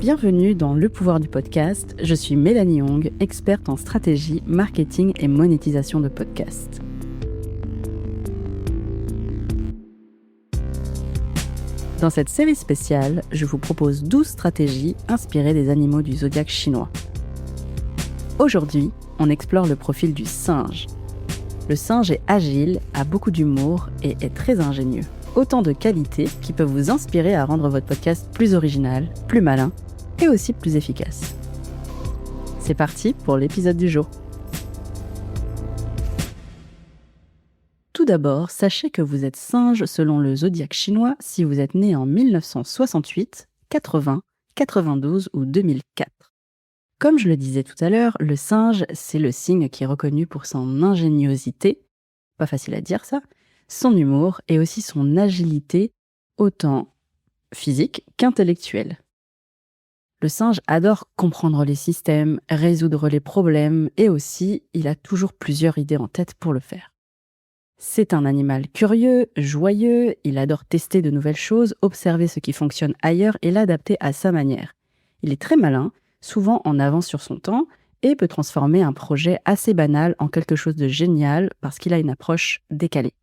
Bienvenue dans Le pouvoir du podcast. Je suis Mélanie Young, experte en stratégie, marketing et monétisation de podcasts. Dans cette série spéciale, je vous propose 12 stratégies inspirées des animaux du zodiaque chinois. Aujourd'hui, on explore le profil du singe. Le singe est agile, a beaucoup d'humour et est très ingénieux. Autant de qualités qui peuvent vous inspirer à rendre votre podcast plus original, plus malin et aussi plus efficace. C'est parti pour l'épisode du jour. Tout d'abord, sachez que vous êtes singe selon le zodiaque chinois si vous êtes né en 1968, 80, 92 ou 2004. Comme je le disais tout à l'heure, le singe, c'est le signe qui est reconnu pour son ingéniosité, pas facile à dire ça, son humour et aussi son agilité, autant physique qu'intellectuelle. Le singe adore comprendre les systèmes, résoudre les problèmes et aussi, il a toujours plusieurs idées en tête pour le faire. C'est un animal curieux, joyeux, il adore tester de nouvelles choses, observer ce qui fonctionne ailleurs et l'adapter à sa manière. Il est très malin, souvent en avance sur son temps, et peut transformer un projet assez banal en quelque chose de génial parce qu'il a une approche décalée.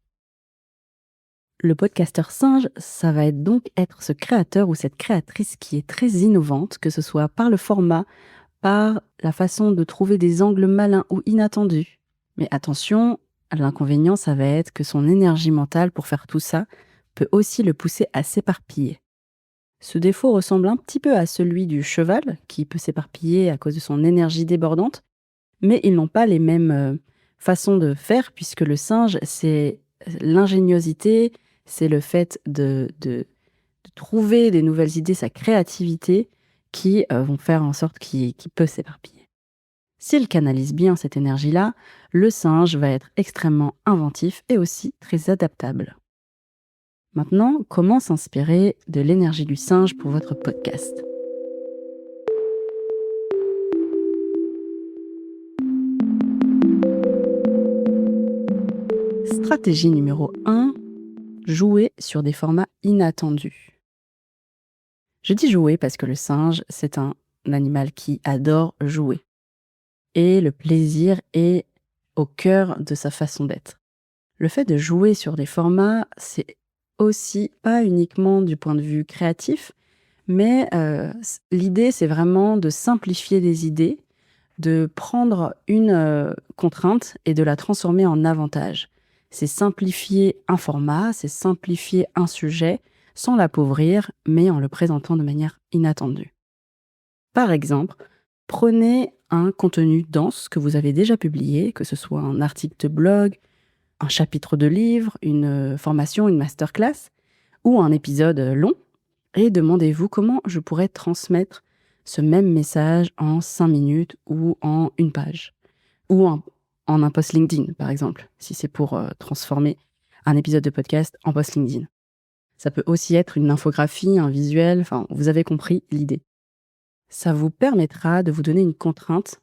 Le podcasteur singe, ça va donc être ce créateur ou cette créatrice qui est très innovante, que ce soit par le format, par la façon de trouver des angles malins ou inattendus. Mais attention, l'inconvénient, ça va être que son énergie mentale pour faire tout ça peut aussi le pousser à s'éparpiller. Ce défaut ressemble un petit peu à celui du cheval, qui peut s'éparpiller à cause de son énergie débordante, mais ils n'ont pas les mêmes façons de faire, puisque le singe, c'est l'ingéniosité, c'est le fait de trouver des nouvelles idées, sa créativité, qui vont faire en sorte qu'il peut s'éparpiller. S'il canalise bien cette énergie-là, le singe va être extrêmement inventif et aussi très adaptable. Maintenant, comment s'inspirer de l'énergie du singe pour votre podcast ? Stratégie numéro 1, jouer sur des formats inattendus. Je dis jouer parce que le singe, c'est un animal qui adore jouer. Et le plaisir est au cœur de sa façon d'être. Le fait de jouer sur des formats, c'est aussi pas uniquement du point de vue créatif, mais l'idée, c'est vraiment de simplifier les idées, de prendre une contrainte et de la transformer en avantage. C'est simplifier un format, c'est simplifier un sujet sans l'appauvrir, mais en le présentant de manière inattendue. Par exemple, prenez un contenu dense que vous avez déjà publié, que ce soit un article de blog, un chapitre de livre, une formation, une masterclass ou un épisode long et demandez-vous comment je pourrais transmettre ce même message en 5 minutes ou en une page ou en un post LinkedIn par exemple, si c'est pour transformer un épisode de podcast en post LinkedIn. Ça peut aussi être une infographie, un visuel, enfin vous avez compris l'idée. Ça vous permettra de vous donner une contrainte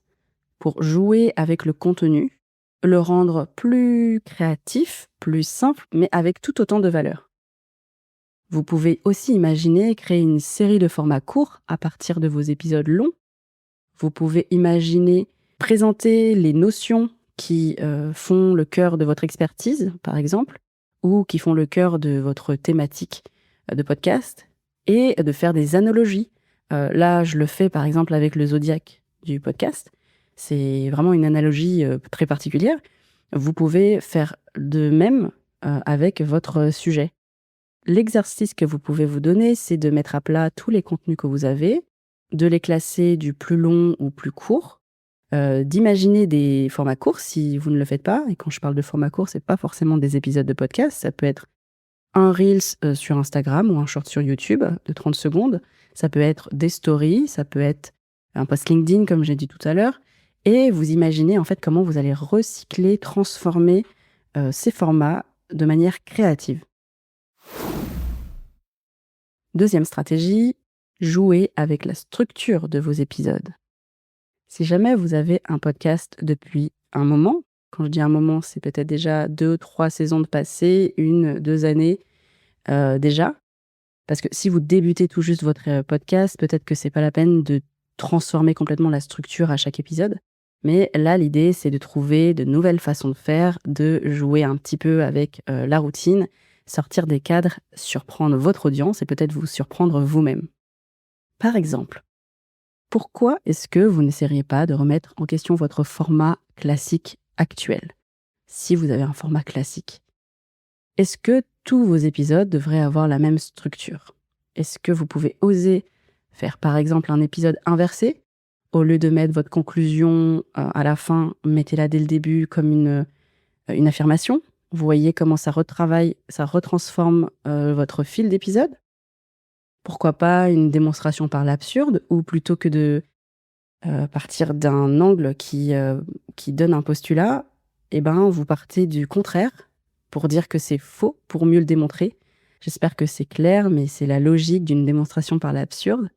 pour jouer avec le contenu, le rendre plus créatif, plus simple, mais avec tout autant de valeur. Vous pouvez aussi imaginer créer une série de formats courts à partir de vos épisodes longs. Vous pouvez imaginer présenter les notions qui font le cœur de votre expertise, par exemple, ou qui font le cœur de votre thématique de podcast, et de faire des analogies. Là, je le fais par exemple avec le zodiaque du podcast. C'est vraiment une analogie très particulière. Vous pouvez faire de même avec votre sujet. L'exercice que vous pouvez vous donner, c'est de mettre à plat tous les contenus que vous avez, de les classer du plus long au plus court, d'imaginer des formats courts si vous ne le faites pas. Et quand je parle de formats courts, c'est pas forcément des épisodes de podcast, ça peut être un Reels sur Instagram ou un short sur YouTube de 30 secondes. Ça peut être des stories, ça peut être un post LinkedIn comme j'ai dit tout à l'heure. Et vous imaginez en fait comment vous allez recycler, transformer ces formats de manière créative. Deuxième stratégie, jouer avec la structure de vos épisodes. Si jamais vous avez un podcast depuis un moment, quand je dis un moment, c'est peut-être déjà 2-3 saisons de passé, 1-2 années déjà, Parce que si vous débutez tout juste votre, podcast, peut-être que c'est pas la peine de transformer complètement la structure à chaque épisode. Mais là, l'idée, c'est de trouver de nouvelles façons de faire, de jouer un petit peu avec, la routine, sortir des cadres, surprendre votre audience et peut-être vous surprendre vous-même. Par exemple, pourquoi est-ce que vous n'essayeriez pas de remettre en question votre format classique actuel? Si vous avez un format classique. Est-ce que tous vos épisodes devraient avoir la même structure? Est-ce que vous pouvez oser faire, par exemple, un épisode inversé? Au lieu de mettre votre conclusion, à la fin, mettez-la dès le début comme une affirmation. Vous voyez comment ça retravaille, ça retransforme, votre fil d'épisode? Pourquoi pas une démonstration par l'absurde ou plutôt que de, partir d'un angle qui donne un postulat, et ben, vous partez du contraire pour dire que c'est faux, pour mieux le démontrer. J'espère que c'est clair, mais c'est la logique d'une démonstration par l'absurde.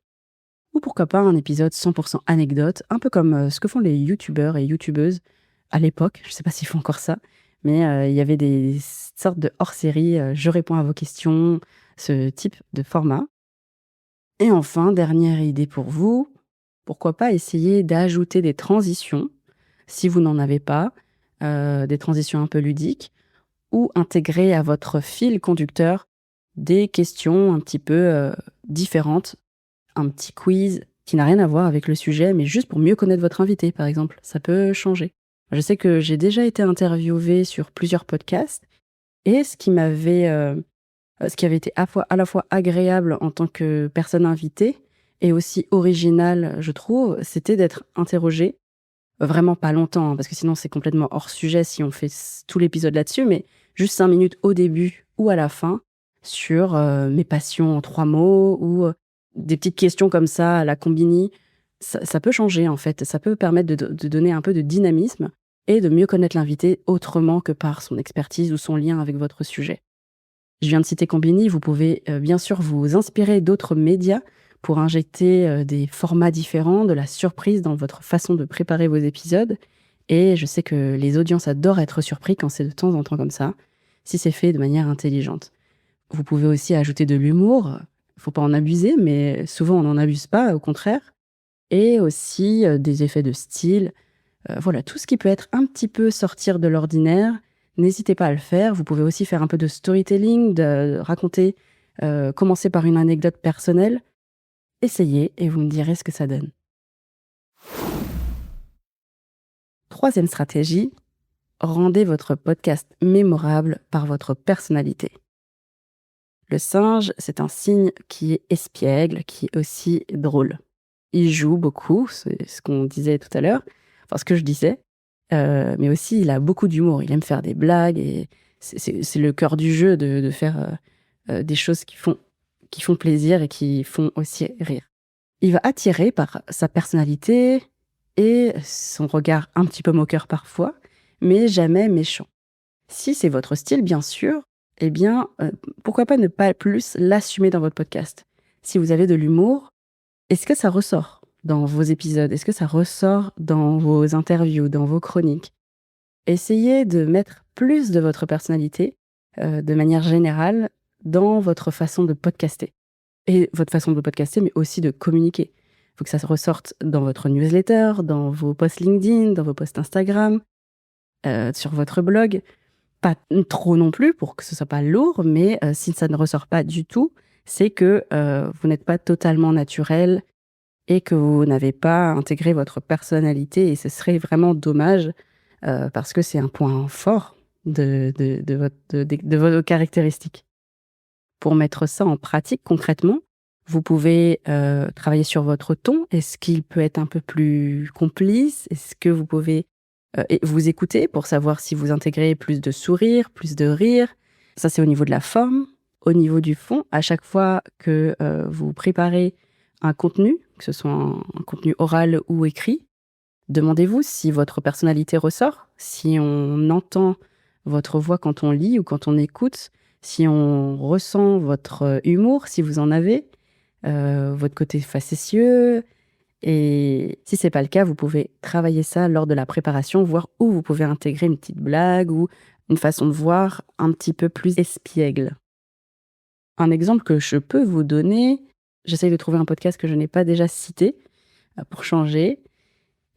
Ou pourquoi pas un épisode 100 anecdote, un peu comme, ce que font les youtubeurs et youtubeuses à l'époque. Je sais pas s'ils font encore ça, mais, il y avait des sortes de hors-série, «Je réponds à vos questions», ce type de format. Et enfin, dernière idée pour vous, pourquoi pas essayer d'ajouter des transitions, si vous n'en avez pas, des transitions un peu ludiques ou intégrer à votre fil conducteur des questions un petit peu, différentes, un petit quiz qui n'a rien à voir avec le sujet, mais juste pour mieux connaître votre invité, par exemple. Ça peut changer. Je sais que j'ai déjà été interviewée sur plusieurs podcasts et ce qui avait été à la fois agréable en tant que personne invitée et aussi original, je trouve, c'était d'être interrogée, vraiment pas longtemps, hein, parce que sinon c'est complètement hors sujet si on fait tout l'épisode là-dessus, mais juste 5 minutes au début ou à la fin sur mes passions en 3 mots ou des petites questions comme ça à la Combini. Ça peut changer en fait, ça peut permettre de donner un peu de dynamisme et de mieux connaître l'invité autrement que par son expertise ou son lien avec votre sujet. Je viens de citer Combini, vous pouvez, bien sûr vous inspirer d'autres médias pour injecter, des formats différents, de la surprise dans votre façon de préparer vos épisodes et je sais que les audiences adorent être surpris quand c'est de temps en temps comme ça, si c'est fait de manière intelligente. Vous pouvez aussi ajouter de l'humour, faut pas en abuser, mais souvent on n'en abuse pas, au contraire et aussi, des effets de style. Voilà, tout ce qui peut être un petit peu sortir de l'ordinaire, n'hésitez pas à le faire. Vous pouvez aussi faire un peu de storytelling, de raconter, commencer par une anecdote personnelle. Essayez et vous me direz ce que ça donne. Troisième stratégie, rendez votre podcast mémorable par votre personnalité. Le singe, c'est un signe qui est espiègle, qui est aussi drôle. Il joue beaucoup, c'est ce qu'on disait tout à l'heure, enfin ce que je disais, mais aussi il a beaucoup d'humour. Il aime faire des blagues et c'est le cœur du jeu de faire, des choses qui font plaisir et qui font aussi rire. Il va attirer par sa personnalité et son regard un petit peu moqueur parfois, mais jamais méchant. Si c'est votre style, bien sûr, eh bien, pourquoi pas ne pas plus l'assumer dans votre podcast? Si vous avez de l'humour, est-ce que ça ressort dans vos épisodes? Est-ce que ça ressort dans vos interviews, dans vos chroniques? Essayez de mettre plus de votre personnalité, de manière générale, dans votre façon de podcaster et votre façon de podcaster, mais aussi de communiquer. Il faut que ça se ressorte dans votre newsletter, dans vos posts LinkedIn, dans vos posts Instagram, sur votre blog. Pas trop non plus pour que ce soit pas lourd, mais si ça ne ressort pas du tout, c'est que, vous n'êtes pas totalement naturel et que vous n'avez pas intégré votre personnalité et ce serait vraiment dommage, parce que c'est un point fort de vos caractéristiques. Pour mettre ça en pratique concrètement, vous pouvez, travailler sur votre ton. Est-ce qu'il peut être un peu plus complice? Est-ce que vous pouvez, vous écouter pour savoir si vous intégrez plus de sourires, plus de rire? Ça, c'est au niveau de la forme. Au niveau du fond, à chaque fois que, vous préparez un contenu, que ce soit un contenu oral ou écrit, demandez-vous si votre personnalité ressort, si on entend votre voix quand on lit ou quand on écoute, si on ressent votre, humour, si vous en avez, votre côté facétieux et si c'est pas le cas, vous pouvez travailler ça lors de la préparation, voir où vous pouvez intégrer une petite blague ou une façon de voir un petit peu plus espiègle. Un exemple que je peux vous donner, j'essaye de trouver un podcast que je n'ai pas déjà cité, pour changer.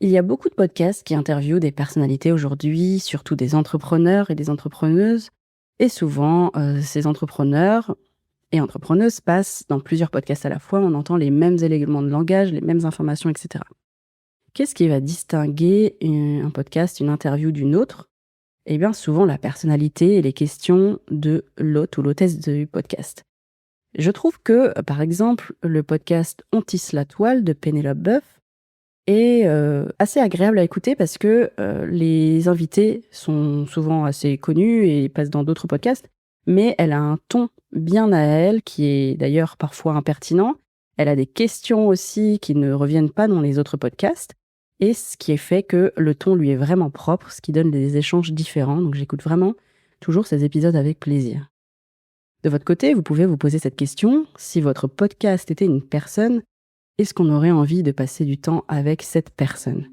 Il y a beaucoup de podcasts qui interviewent des personnalités aujourd'hui, surtout des entrepreneurs et des entrepreneuses. Et souvent, ces entrepreneurs et entrepreneuses passent dans plusieurs podcasts à la fois. On entend les mêmes éléments de langage, les mêmes informations, etc. Qu'est-ce qui va distinguer un podcast, une interview d'une autre? Eh bien, souvent la personnalité et les questions de l'hôte ou l'hôtesse du podcast. Je trouve que, par exemple, le podcast On tisse la toile de Pénélope Boeuf est assez agréable à écouter parce que les invités sont souvent assez connus et passent dans d'autres podcasts, mais elle a un ton bien à elle qui est d'ailleurs parfois impertinent. Elle a des questions aussi qui ne reviennent pas dans les autres podcasts et ce qui est fait que le ton lui est vraiment propre, ce qui donne des échanges différents. Donc j'écoute vraiment toujours ces épisodes avec plaisir. De votre côté, vous pouvez vous poser cette question: si votre podcast était une personne, est-ce qu'on aurait envie de passer du temps avec cette personne?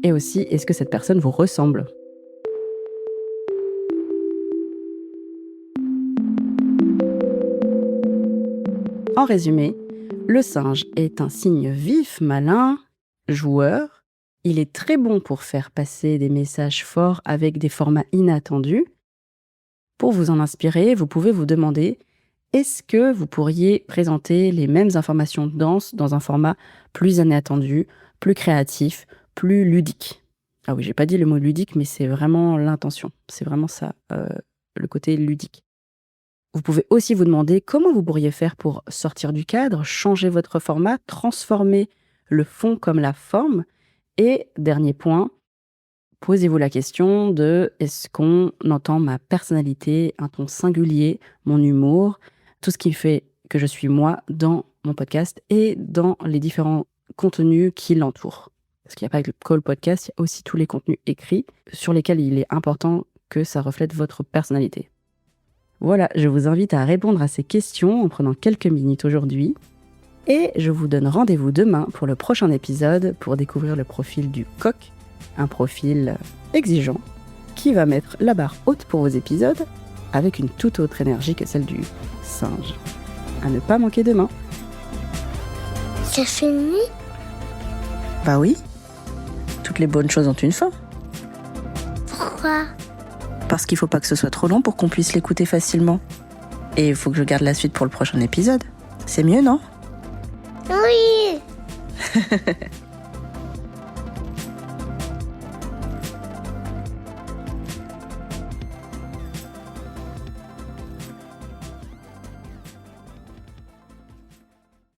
Et aussi, est-ce que cette personne vous ressemble? En résumé, le singe est un cygne vif, malin, joueur. Il est très bon pour faire passer des messages forts avec des formats inattendus. Pour vous en inspirer, vous pouvez vous demander: est-ce que vous pourriez présenter les mêmes informations denses dans un format plus inattendu, plus créatif, plus ludique? Ah oui, j'ai pas dit le mot ludique, mais c'est vraiment l'intention. C'est vraiment ça, le côté ludique. Vous pouvez aussi vous demander comment vous pourriez faire pour sortir du cadre, changer votre format, transformer le fond comme la forme. Et dernier point, posez-vous la question de: est-ce qu'on entend ma personnalité, un ton singulier, mon humour, tout ce qui fait que je suis moi dans mon podcast et dans les différents contenus qui l'entourent? Parce qu'il n'y a pas que le call podcast, il y a aussi tous les contenus écrits sur lesquels il est important que ça reflète votre personnalité. Voilà, je vous invite à répondre à ces questions en prenant quelques minutes aujourd'hui. Et je vous donne rendez-vous demain pour le prochain épisode pour découvrir le profil du coq, un profil exigeant qui va mettre la barre haute pour vos épisodes avec une toute autre énergie que celle du singe. À ne pas manquer demain. C'est fini? Bah oui, toutes les bonnes choses ont une fin. Pourquoi? Parce qu'il faut pas que ce soit trop long pour qu'on puisse l'écouter facilement. Et il faut que je garde la suite pour le prochain épisode. C'est mieux, non? Oui.